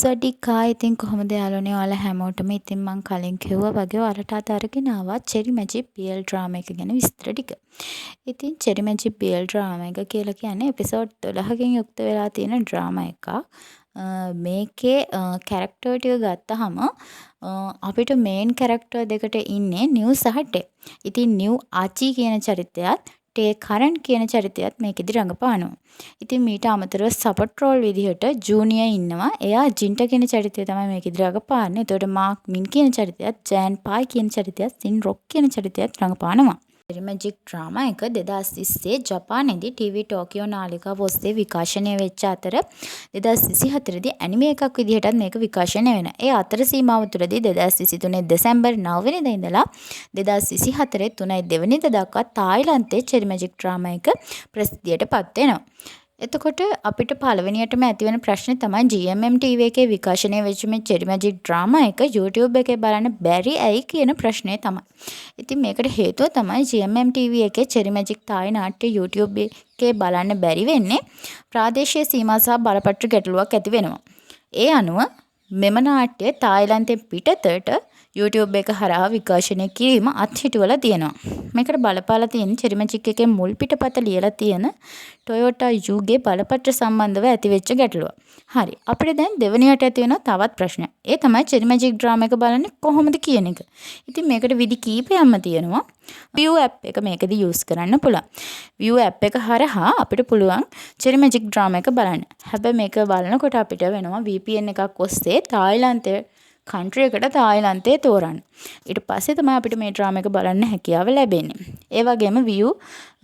සඩිකා ඉතින් කොහොමද යාළුවනේ ඔයාලා හැමෝටම ඉතින් මං කලින් කිව්වා වගේ ඔයාලට අද අරගෙන ආවා චෙරි මැජික් BL ඩ්‍රාමා එක ගැන විස්තර ටික. ඉතින් චෙරි මැජික් BL ඩ්‍රාමා එක කියලා කියන්නේ එපිසෝඩ් 12කින් යුක්ත වෙලා තියෙන ඩ්‍රාමා එකක්. මේකේ කැරක්ටර් ටික ගත්තහම අපිට මේන් කැරක්ටර් දෙකට ඉන්නේ නිව් සහ ටේ. ඉතින් නිව් ආචි කියන චරිතයත් ටේ කරන් කියන චරිතයත් මේකෙදි රඟපානවා. ඉතින් මීට අමතරව සපෝට් රෝල් විදිහට ජූනියර් ඉන්නවා. එයා ජින්ටා කියන චරිතය තමයි මේකෙදි රඟපාන්නේ. එතකොට මාක් මින් කියන චරිතයත්, ජෑන් පායි කියන චරිතයත්, සින් රොක් කියන චරිතයත් රඟපානවා. චෙරි මැජික් ඩ්‍රාමා එක 2020 ජපානයේදී ටීවී ටෝකියෝ නාලිකාව ඔස්සේ විකාශනය වෙච්ච අතර 2024 දී ඇනිමේ එකක් විදිහටත් මේක විකාශනය වෙනවා. ඒ අතර සීමාව තුළදී 2023 දෙසැම්බර් 9 වෙනිදා ඉඳලා 2024 3 දෙවනිදා දක්වා තායිලන්තයේ චෙරි මැජික් ඩ්‍රාමා එක ප්‍රසිද්ධියට පත් වෙනවා. එතකොට අපිට පළවෙනියටම ඇතිවෙන ප්‍රශ්නේ තමයි GMM TV එකේ විකාශනය වෙච්ච මේ චෙරි මැජික් ඩ්‍රාමා එක YouTube එකේ බලන්න බැරි ඇයි කියන ප්‍රශ්නේ තමයි. ඉතින් මේකට හේතුව තමයි GMM TV එකේ චෙරි මැජික් තායි නාට්‍ය YouTube එකේ බලන්න බැරි වෙන්නේ ප්‍රාදේශීය සීමා සහ බලපත්‍ර ගැටලුවක් ඇති වෙනවා. ඒ අනුව මෙම නාට්‍ය තායිලන්තයෙන් පිටතට YouTube එක හරහා විකාශනය කිරීම අත්හිටුවලා තියෙනවා. මේකට බලපාලා තියෙන චෙරි මැජික් එකේ මුල් පිටපත ලියලා තියෙන Toyota Yuge බලපත්‍ර සම්බන්ධව ඇතිවෙච්ච ගැටලුව. හරි. අපිට දැන් දෙවෙනියට ඇති වෙන තවත් ප්‍රශ්නයක්. ඒ තමයි චෙරි මැජික් ඩ්‍රාමා එක බලන්නේ කොහොමද කියන එක. ඉතින් මේකට විදි කීපයක්ම තියෙනවා. View app එක මේකදී use කරන්න පුළුවන්. View app එක හරහා අපිට පුළුවන් චෙරි මැජික් ඩ්‍රාමා එක බලන්න. හැබැයි මේක බලනකොට අපිට වෙනවා VPN එකක් ඔස්සේ තායිලන්තයේ කන්ට්‍රි එකට තායිලන්තයේ තෝරන්න. ඊට පස්සේ තමයි අපිට මේ ඩ්‍රාමා එක බලන්න හැකියාව ලැබෙන්නේ. ඒ වගේම view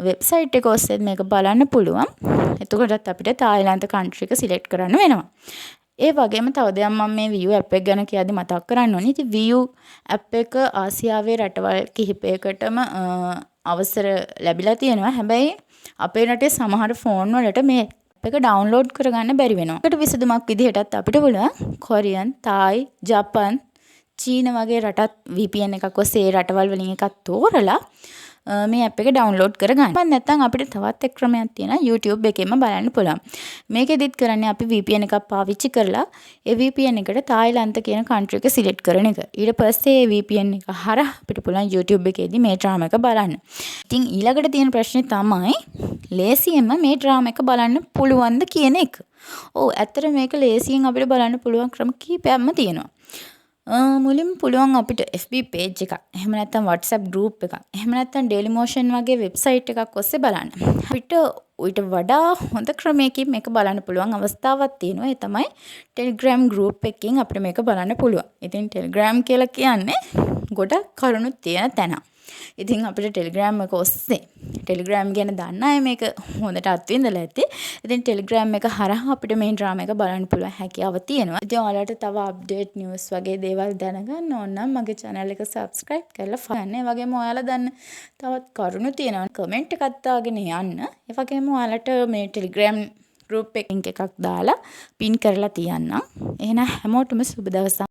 වෙබ්සයිට් එක ඔස්සේ මේක බලන්න පුළුවන්. එතකොටත් අපිට තායිලන්ත කන්ට්‍රි එක සිලෙක්ට් කරන්න වෙනවා. ඒ වගේම තව දෙයක් මම මේ view app එක ගැන කියද්දි මතක් කරන්න ඕනේ. ඉතින් view app එක ආසියාවේ රටවල් කිහිපයකටම අවසර ලැබිලා තියෙනවා. හැබැයි අපේ රටේ සමහර ෆෝන් වලට මේ එක ඩවුන්ලෝඩ් කරගන්න බැරි වෙනවා. ඒකට විසඳුමක් විදිහටත් අපිට පුළුවන් කොරියන්, තායි, ජපන්, චීන වගේ රටත් VPN එකක් ඔස්සේ රටවල් වලින් එකක් තෝරලා මේ ඇප් එක ඩවුන්ලෝඩ් කරගන්න. නැත්නම් අපිට තවත් එක් ක්‍රමයක් තියෙනවා YouTube එකේම බලන්න පුළුවන්. මේකෙදිත් කරන්නේ අපි VPN එකක් පාවිච්චි කරලා ඒ VPN එකට තායිලන්ත කියන කන්ට්‍රි එක සිලෙක්ට් කරන එක. ඊට පස්සේ ඒ VPN එක හරහා අපිට පුළුවන් YouTube එකේදී මේ ඩ්‍රාමා එක බලන්න. ඉතින් ඊළඟට තියෙන ප්‍රශ්නේ තමයි ලේසියෙන්ම මේ ඩ්‍රාමා එක බලන්න පුළුවන්ද කියන එක. ඔව් ඇත්තට මේක ලේසියෙන් අපිට බලන්න පුළුවන් ක්‍රම කීපයක්ම තියෙනවා. මුලින්ම පුළුවන් අපිට FB page එකක්, එහෙම නැත්නම් WhatsApp group එකක්, එහෙම නැත්නම් Dailymotion වගේ වෙබ්සයිට් එකක් ඔස්සේ බලන්න. අපිට ඊට වඩා හොඳ ක්‍රමයකින් මේක බලන්න පුළුවන් අවස්ථාවක් තියෙනවා. ඒ තමයි Telegram group එකකින් අපිට මේක බලන්න පුළුවන්. ඉතින් Telegram කියලා කියන්නේ ගොඩක් කරුණු තියෙන තැන. ඉතින් අපිට Telegram එක ඔස්සේ Telegram ගැන දන්න අය මේක හොඳට අත්විඳලා ඇති. ඉතින් Telegram එක හරහා අපිට මේ ඩ්‍රාමා එක බලන්න පුළුවන් හැකියාව තියෙනවා. ඉතින් ඔයාලට තව අප්ඩේට් නිවුස් වගේ දේවල් දැනගන්න ඕන නම් මගේ channel එක subscribe කරලා ෆලන්න. ඒ වගේම ඔයාලා දන්න තවත් කරුණු තියෙනවා කමෙන්ට් එකක් දාගෙන යන්න. ඒ වගේම ඔයාලට මේ Telegram group එක link එකක් දාලා pin කරලා තියන්නම්. එහෙනම් හැමෝටම සුබ දවසක්.